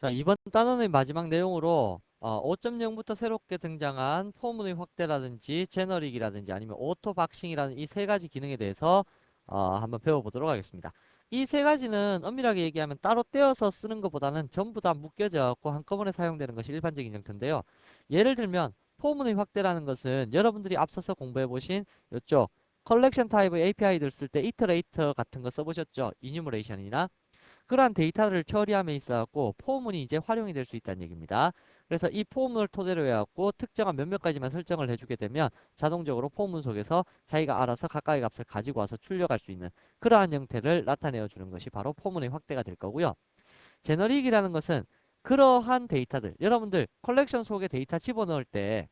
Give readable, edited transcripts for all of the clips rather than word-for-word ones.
자, 이번 단원의 마지막 내용으로 5.0부터 새롭게 등장한 포문의 확대라든지 제너릭이라든지 아니면 오토 박싱이라는 이 세 가지 기능에 대해서 한번 배워보도록 하겠습니다. 이 세 가지는 엄밀하게 얘기하면 따로 떼어서 쓰는 것보다는 전부 다 묶여져 갖고 한꺼번에 사용되는 것이 일반적인 형태인데요. 예를 들면 포문의 확대라는 것은 여러분들이 앞서서 공부해보신 이쪽 컬렉션 타입의 API들 쓸 때 이터레이터 같은 거 써보셨죠? 이뉴머레이션이나 그러한 데이터를 처리함에 있어갖고 포문이 이제 활용이 될 수 있다는 얘기입니다. 그래서 이 포문을 토대로 해갖고 특정한 몇몇 가지만 설정을 해주게 되면 자동적으로 포문 속에서 자기가 알아서 가까이 값을 가지고 와서 출력할 수 있는 그러한 형태를 나타내어 주는 것이 바로 포문의 확대가 될 거고요. 제너릭이라는 것은 그러한 데이터들, 여러분들 컬렉션 속에 데이터 집어넣을 때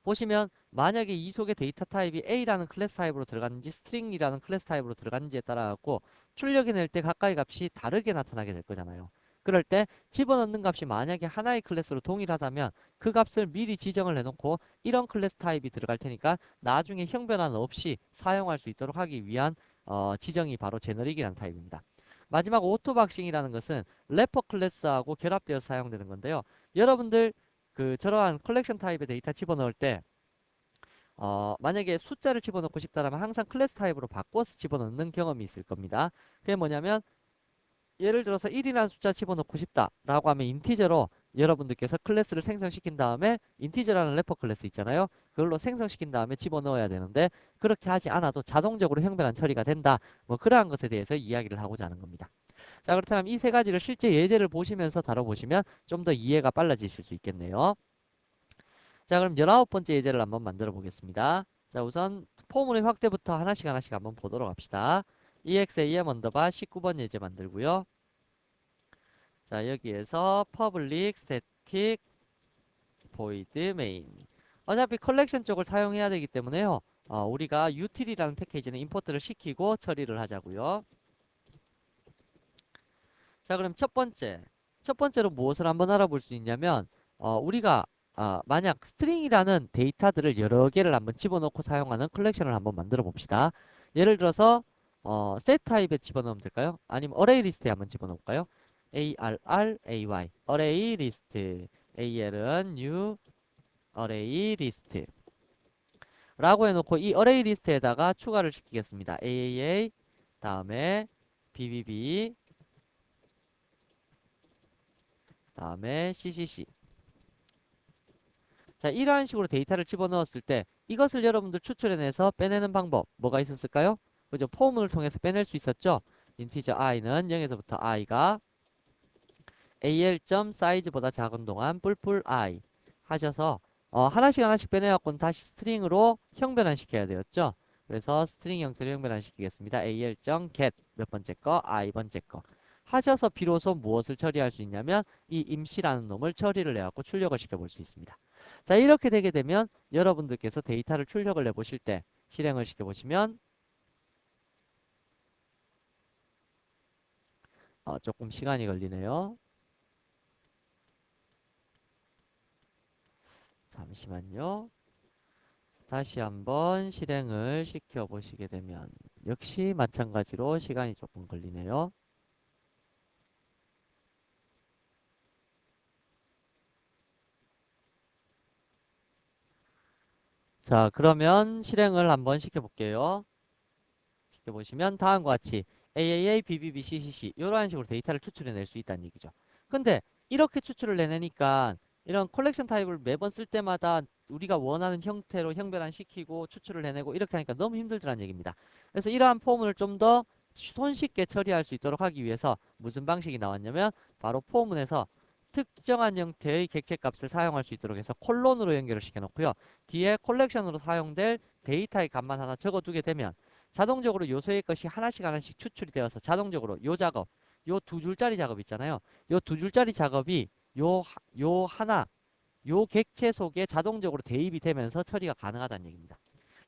보시면 만약에 이 속에 데이터 타입이 A라는 클래스 타입으로 들어갔는지 스트링이라는 클래스 타입으로 들어갔는지에 따라 갖고 출력해낼 때 가까이 값이 다르게 나타나게 될 거잖아요. 그럴 때 집어넣는 값이 만약에 하나의 클래스로 동일하다면 그 값을 미리 지정을 해놓고 이런 클래스 타입이 들어갈 테니까 나중에 형변환 없이 사용할 수 있도록 하기 위한 지정이 바로 제너릭이라는 타입입니다. 마지막 오토박싱이라는 것은 래퍼 클래스하고 결합되어 사용되는 건데요. 여러분들 저러한 컬렉션 타입의 데이터 집어넣을 때 만약에 숫자를 집어넣고 싶다면 항상 클래스 타입으로 바꿔서 집어넣는 경험이 있을 겁니다. 그게 뭐냐면 예를 들어서 1이라는 숫자 집어넣고 싶다라고 하면 인티저로 여러분들께서 클래스를 생성시킨 다음에 인티저라는 래퍼 클래스 있잖아요. 그걸로 생성시킨 다음에 집어넣어야 되는데 그렇게 하지 않아도 자동적으로 형변환 처리가 된다. 뭐 그러한 것에 대해서 이야기를 하고자 하는 겁니다. 자, 그렇다면 이 세 가지를 실제 예제를 보시면서 다뤄보시면 좀 더 이해가 빨라지실 수 있겠네요. 자, 그럼 19번째 예제를 한번 만들어 보겠습니다. 자, 우선 포문의 확대부터 하나씩 하나씩 한번 보도록 합시다. exam 언더바 19번 예제 만들고요. 자, 여기에서 public static void main. 어차피 컬렉션 쪽을 사용해야 되기 때문에요. 우리가 util이라는 패키지는 임포트를 시키고 처리를 하자고요. 자, 그럼 첫 번째. 첫 번째로 무엇을 한번 알아볼 수 있냐면, 우리가 만약 스트링이라는 데이터들을 여러 개를 한번 집어넣고 사용하는 컬렉션을 한번 만들어 봅시다. 예를 들어서 set 타입에 집어넣으면 될까요? 아니면 array 리스트에 한번 집어넣을까요? array array 리스트 al은 new array 리스트 라고 해놓고 이 array 리스트에다가 추가를 시키겠습니다. aaa 다음에 bbb 다음에 ccc. 자, 이러한 식으로 데이터를 집어넣었을 때 이것을 여러분들 추출해내서 빼내는 방법 뭐가 있었을까요? 그죠? 포문을 통해서 빼낼 수 있었죠? 인티저 i는 0에서부터 i가 al.size보다 작은 동안 뿔뿔 i 하셔서 하나씩 하나씩 빼내갖고는 다시 스트링으로 형변환 시켜야 되었죠? 그래서 스트링 형태로 형변환 시키겠습니다. al.get 몇 번째 거, i 번째 거 하셔서 비로소 무엇을 처리할 수 있냐면 이 임시라는 놈을 처리를 해갖고 출력을 시켜볼 수 있습니다. 자, 이렇게 되게 되면 여러분들께서 데이터를 출력을 해보실 때 실행을 시켜보시면 조금 시간이 걸리네요. 잠시만요. 다시 한번 실행을 시켜 보시게 되면 역시 마찬가지로 시간이 조금 걸리네요. 자, 그러면 실행을 한번 시켜볼게요. 시켜보시면 다음과 같이 AAA, BBB, CCC 이런 식으로 데이터를 추출해낼 수 있다는 얘기죠. 근데 이렇게 추출을 내내니까 이런 컬렉션 타입을 매번 쓸 때마다 우리가 원하는 형태로 형변환 시키고 추출을 해내고 이렇게 하니까 너무 힘들더란 얘기입니다. 그래서 이러한 포문을 좀 더 손쉽게 처리할 수 있도록 하기 위해서 무슨 방식이 나왔냐면 바로 포문에서 특정한 형태의 객체 값을 사용할 수 있도록 해서 콜론으로 연결을 시켜 놓고요. 뒤에 컬렉션으로 사용될 데이터의 값만 하나 적어두게 되면 자동적으로 요소의 것이 하나씩 하나씩 추출이 되어서 자동적으로 요 작업, 요 두 줄짜리 작업 있잖아요. 요 두 줄짜리 작업이 요 하나, 요 객체 속에 자동적으로 대입이 되면서 처리가 가능하다는 얘기입니다.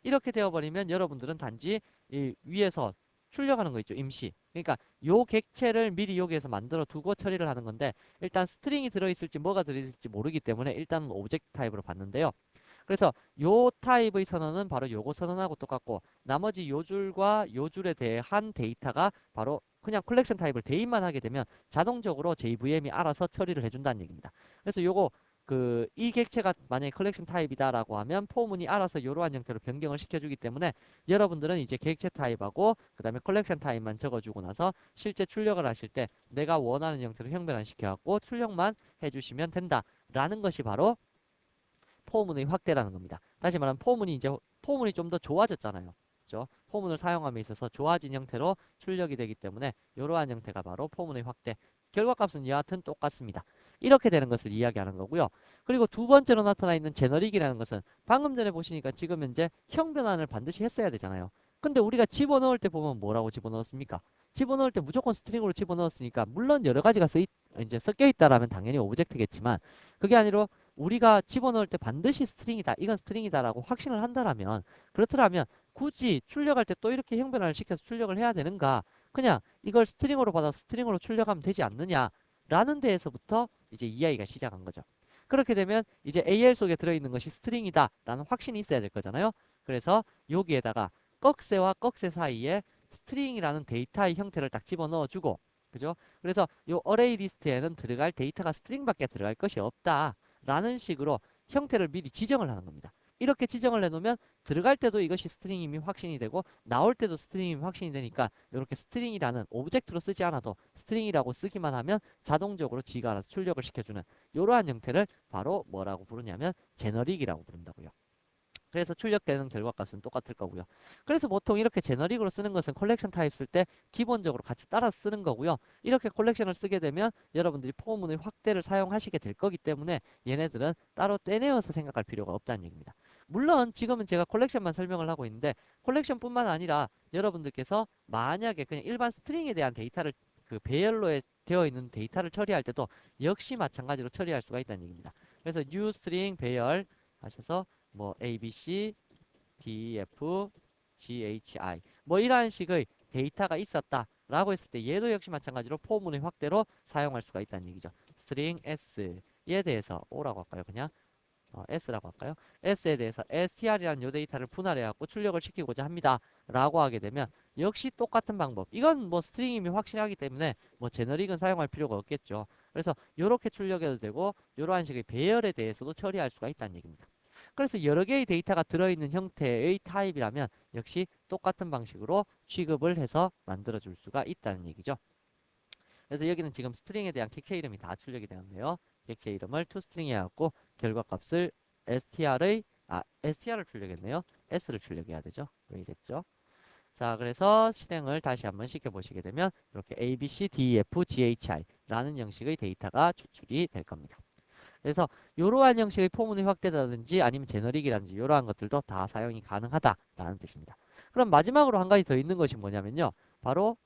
이렇게 되어버리면 여러분들은 단지 이 위에서 출력하는 거 있죠. 임시. 그러니까 요 객체를 미리 여기에서 만들어 두고 처리를 하는 건데 일단 스트링이 들어있을지 뭐가 들어있을지 모르기 때문에 일단은 오브젝트 타입으로 봤는데요. 그래서 요 타입의 선언은 바로 요거 선언하고 똑같고 나머지 요 줄과 요 줄에 대한 데이터가 바로 그냥 컬렉션 타입을 대입만 하게 되면 자동적으로 JVM이 알아서 처리를 해준다는 얘기입니다. 그래서 요거 이 객체가 만약에 컬렉션 타입이다라고 하면 포문이 알아서 이러한 형태로 변경을 시켜주기 때문에 여러분들은 이제 객체 타입하고 그 다음에 컬렉션 타입만 적어주고 나서 실제 출력을 하실 때 내가 원하는 형태로 형변환 시켜갖고 출력만 해주시면 된다라는 것이 바로 포문의 확대라는 겁니다. 다시 말하면 포문이 좀 더 좋아졌잖아요. 그렇죠? 포문을 사용함에 있어서 좋아진 형태로 출력이 되기 때문에 이러한 형태가 바로 포문의 확대. 결과값은 여하튼 똑같습니다. 이렇게 되는 것을 이야기하는 거고요. 그리고 두 번째로 나타나 있는 제너릭이라는 것은 방금 전에 보시니까 지금 현재 형변환을 반드시 했어야 되잖아요. 근데 우리가 집어넣을 때 보면 뭐라고 집어넣었습니까? 집어넣을 때 무조건 스트링으로 집어넣었으니까 물론 여러 가지가 이제 섞여 있다라면 당연히 오브젝트겠지만 그게 아니라 우리가 집어넣을 때 반드시 스트링이다. 이건 스트링이다라고 확신을 한다라면 그렇더라면 굳이 출력할 때 또 이렇게 형변화를 시켜서 출력을 해야 되는가? 그냥 이걸 스트링으로 받아서 스트링으로 출력하면 되지 않느냐라는 데에서부터 이제 이야기가 시작한 거죠. 그렇게 되면 이제 AL 속에 들어있는 것이 스트링이다라는 확신이 있어야 될 거잖아요. 그래서 여기에다가 꺽쇠와 꺽쇠 사이에 스트링이라는 데이터의 형태를 딱 집어넣어주고 그죠? 그래서 요 어레이 리스트에는 들어갈 데이터가 스트링밖에 들어갈 것이 없다. 라는 식으로 형태를 미리 지정을 하는 겁니다. 이렇게 지정을 해놓으면 들어갈 때도 이것이 스트링임이 확신이 되고 나올 때도 스트링임이 확신이 되니까 이렇게 스트링이라는 오브젝트로 쓰지 않아도 스트링이라고 쓰기만 하면 자동적으로 지가 알아서 출력을 시켜주는 이러한 형태를 바로 뭐라고 부르냐면 제너릭이라고 부른다고요. 그래서 출력되는 결과값은 똑같을 거고요. 그래서 보통 이렇게 제너릭으로 쓰는 것은 컬렉션 타입 쓸 때 기본적으로 같이 따라서 쓰는 거고요. 이렇게 컬렉션을 쓰게 되면 여러분들이 포문의 확대를 사용하시게 될 거기 때문에 얘네들은 따로 떼내어서 생각할 필요가 없다는 얘기입니다. 물론 지금은 제가 컬렉션만 설명을 하고 있는데 컬렉션뿐만 아니라 여러분들께서 만약에 그냥 일반 스트링에 대한 데이터를 배열로 되어 있는 데이터를 처리할 때도 역시 마찬가지로 처리할 수가 있다는 얘기입니다. 그래서 new string 배열 하셔서 뭐 A, B, C, D, F, G, H, I 뭐 이러한 식의 데이터가 있었다 라고 했을 때 얘도 역시 마찬가지로 포문의 확대로 사용할 수가 있다는 얘기죠. string S에 대해서 O라고 할까요? 그냥 S라고 할까요? S에 대해서 str이라는 요 데이터를 분할해 갖고 출력을 시키고자 합니다 라고 하게 되면 역시 똑같은 방법. 이건 뭐 스트링임이 확실하기 때문에 뭐 제너릭은 사용할 필요가 없겠죠. 그래서 요렇게 출력해도 되고 요러한 식의 배열에 대해서도 처리할 수가 있다는 얘기입니다. 그래서 여러 개의 데이터가 들어있는 형태의 타입이라면 역시 똑같은 방식으로 취급을 해서 만들어 줄 수가 있다는 얘기죠. 그래서 여기는 지금 스트링에 대한 객체 이름이 다 출력이 되는데요. 객체 이름을 toString 해갖고 결과값을 str을 출력했네요. s를 출력해야 되죠. 왜 이랬죠? 자, 그래서 실행을 다시 한번 시켜보시게 되면 이렇게 A, B, C, D, F, G, H, I 라는 형식의 데이터가 추출이 될 겁니다. 그래서 이러한 형식의 포문의 확대라든지 아니면 제너릭이라든지 이러한 것들도 다 사용이 가능하다라는 뜻입니다. 그럼 마지막으로 한 가지 더 있는 것이 뭐냐면요. 바로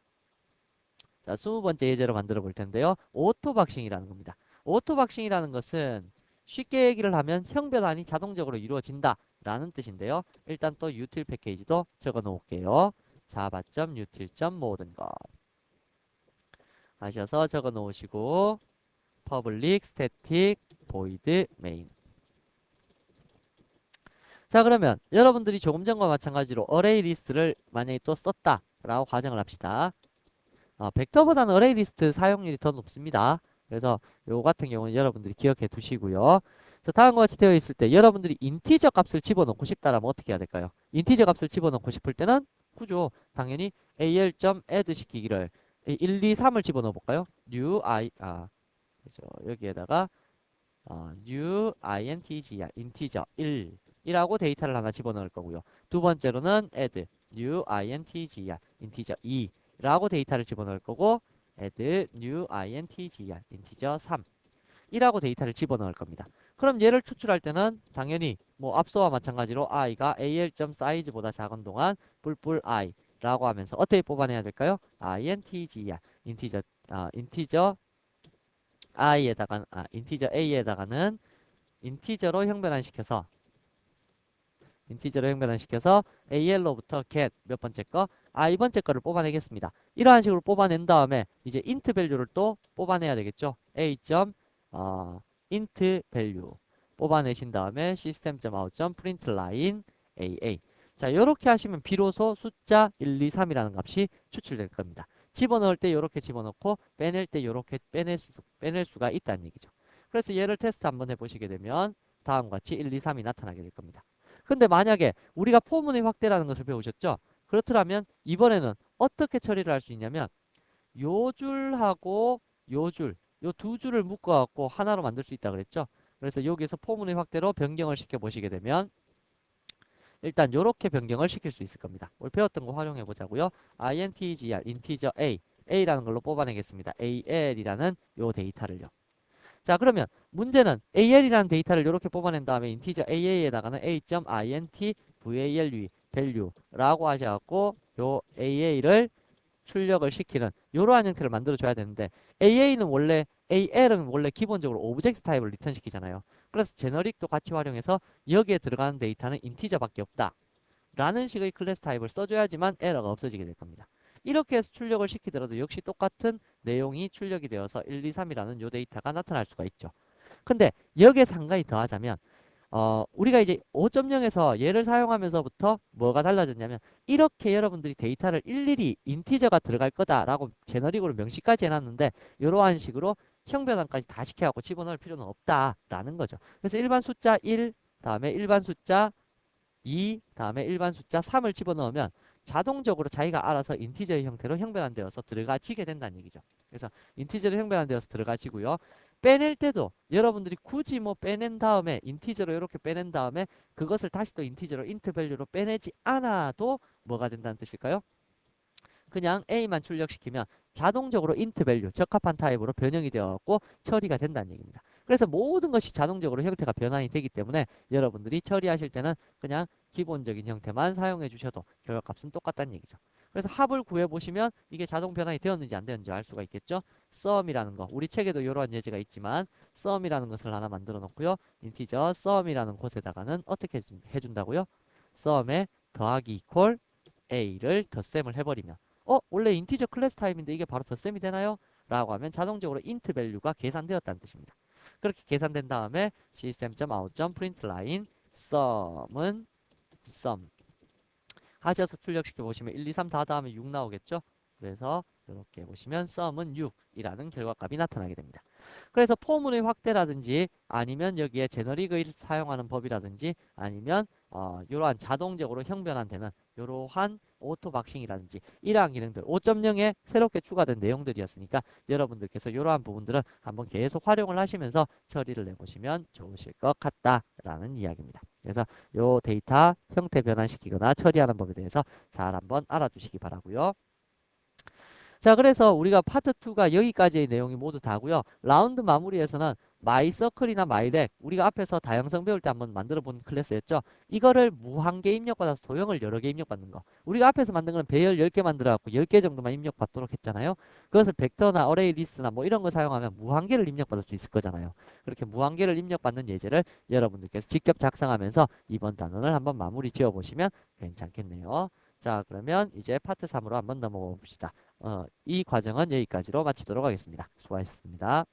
자, 20번째 예제로 만들어 볼 텐데요. 오토박싱이라는 겁니다. 오토박싱이라는 것은 쉽게 얘기를 하면 형변환이 자동적으로 이루어진다라는 뜻인데요. 일단 또 util 패키지도 적어 놓을게요. java.util. 모든 것 하셔서 적어 놓으시고 public static void main. 자, 그러면 여러분들이 조금 전과 마찬가지로 어레이 리스트를 만약에 또 썼다라고 가정을 합시다. 벡터보다는 어레이 리스트 사용률이 더 높습니다. 그래서 요 같은 경우는 여러분들이 기억해 두시고요. 그래서 다음과 같이 되어 있을 때 여러분들이 인티저 값을 집어넣고 싶다라면 어떻게 해야 될까요? 인티저 값을 집어넣고 싶을 때는 그죠. 당연히 al.add 시키기를 1, 2, 3을 집어넣어 볼까요? 그죠. 여기에다가 new intgr 인티저 1이라고 데이터를 하나 집어넣을 거고요. 두 번째로는 add new intgr 인티저 2 라고 데이터를 집어넣을 거고 add new intgr 인티저 3 이라고 데이터를 집어넣을 겁니다. 그럼 얘를 추출할 때는 당연히 뭐 앞서와 마찬가지로 i가 al.size보다 작은 동안 뿔뿔 i 라고 하면서 어떻게 뽑아내야 될까요? intgr 인티저 i에다가 인티저 a에다가는 인티저로 형변환시켜서 AL로부터 get 몇 번째 거? 이번째 거를 뽑아내겠습니다. 이러한 식으로 뽑아낸 다음에 이제 int 밸류를 또 뽑아내야 되겠죠. a. int 밸류 뽑아내신 다음에 system.out.println aa. 자, 요렇게 하시면 비로소 숫자 1, 2, 3이라는 값이 추출될 겁니다. 집어넣을 때 이렇게 집어넣고 빼낼 때 이렇게 빼낼 수가 있다는 얘기죠. 그래서 얘를 테스트 한번 해보시게 되면 다음과 같이 1, 2, 3이 나타나게 될 겁니다. 근데 만약에 우리가 포문의 확대라는 것을 배우셨죠? 그렇더라면 이번에는 어떻게 처리를 할 수 있냐면 요 줄하고 요 줄, 요 두 줄을 묶어갖고 하나로 만들 수 있다 그랬죠? 그래서 여기서 포문의 확대로 변경을 시켜 보시게 되면 일단 요렇게 변경을 시킬 수 있을 겁니다. 오늘 배웠던 거 활용해 보자고요. integer, integer a, a라는 걸로 뽑아내겠습니다. al이라는 요 데이터를요. 자, 그러면 문제는 al이라는 데이터를 이렇게 뽑아낸 다음에 integer aa에다가는 a.int value라고 하셔갖고 요 aa를 출력을 시키는 이러한 형태를 만들어 줘야 되는데 AL은 원래 기본적으로 오브젝트 타입을 리턴 시키잖아요. 그래서 제너릭도 같이 활용해서 여기에 들어가는 데이터는 인티저밖에 없다 라는 식의 클래스 타입을 써줘야지만 에러가 없어지게 될 겁니다. 이렇게 해서 출력을 시키더라도 역시 똑같은 내용이 출력이 되어서 1, 2, 3이라는 요 데이터가 나타날 수가 있죠. 근데 여기에 한 가지 더 하자면 우리가 이제 5.0에서 얘를 사용하면서부터 뭐가 달라졌냐면 이렇게 여러분들이 데이터를 일일이 인티저가 들어갈 거다라고 제너릭으로 명시까지 해놨는데 이러한 식으로 형변환까지 다 시켜갖고 집어넣을 필요는 없다라는 거죠. 그래서 일반 숫자 1 다음에 일반 숫자 2 다음에 일반 숫자 3을 집어넣으면 자동적으로 자기가 알아서 인티저의 형태로 형변환되어서 들어가지게 된다는 얘기죠. 그래서 인티저로 형변환되어서 들어가지고요. 빼낼 때도 여러분들이 굳이 뭐 빼낸 다음에 인티저로 이렇게 빼낸 다음에 그것을 다시 또 인티저로 인트 밸류로 빼내지 않아도 뭐가 된다는 뜻일까요? 그냥 A만 출력시키면 자동적으로 int 밸류, 적합한 타입으로 변형이 되어갖고 처리가 된다는 얘기입니다. 그래서 모든 것이 자동적으로 형태가 변환이 되기 때문에 여러분들이 처리하실 때는 그냥 기본적인 형태만 사용해 주셔도 결과값은 똑같다는 얘기죠. 그래서 합을 구해보시면 이게 자동 변환이 되었는지 안 되었는지 알 수가 있겠죠. sum이라는 거, 우리 책에도 이러한 예제가 있지만 sum이라는 것을 하나 만들어 놓고요. 인티저 sum이라는 곳에다가는 어떻게 해준다고요? sum에 더하기 이퀄 a를 덧셈을 해버리면 원래 인티저 클래스 타입인데 이게 바로 덧셈이 되나요? 라고 하면 자동적으로 int 밸류가 계산되었다는 뜻입니다. 그렇게 계산된 다음에 system.out.println sum은 sum 하셔서 출력시켜 보시면 1, 2, 3 다 더하면 6 나오겠죠? 그래서 이렇게 보시면 sum은 6이라는 결과값이 나타나게 됩니다. 그래서 포문의 확대라든지 아니면 여기에 제너릭을 사용하는 법이라든지 아니면 이러한 자동적으로 형변환되는 이러한 오토 박싱이라든지 이러한 기능들 5.0에 새롭게 추가된 내용들이었으니까 여러분들께서 이러한 부분들은 한번 계속 활용을 하시면서 처리를 해보시면 좋으실 것 같다라는 이야기입니다. 그래서 이 데이터 형태 변환시키거나 처리하는 법에 대해서 잘 한번 알아두시기 바라고요. 자, 그래서 우리가 파트 2가 여기까지의 내용이 모두 다고요. 라운드 마무리에서는 마이서클이나 마이렉 우리가 앞에서 다양성 배울 때 한번 만들어 본 클래스였죠. 이거를 무한개 입력받아서 도형을 여러 개 입력받는 거. 우리가 앞에서 만든 건 배열 10개 만들어 갖고 10개 정도만 입력받도록 했잖아요. 그것을 벡터나 어레이 리스트나 뭐 이런 거 사용하면 무한개를 입력받을 수 있을 거잖아요. 그렇게 무한개를 입력받는 예제를 여러분들께서 직접 작성하면서 이번 단원을 한번 마무리 지어 보시면 괜찮겠네요. 자, 그러면 이제 파트 3으로 한번 넘어가 봅시다. 이 과정은 여기까지로 마치도록 하겠습니다. 수고하셨습니다.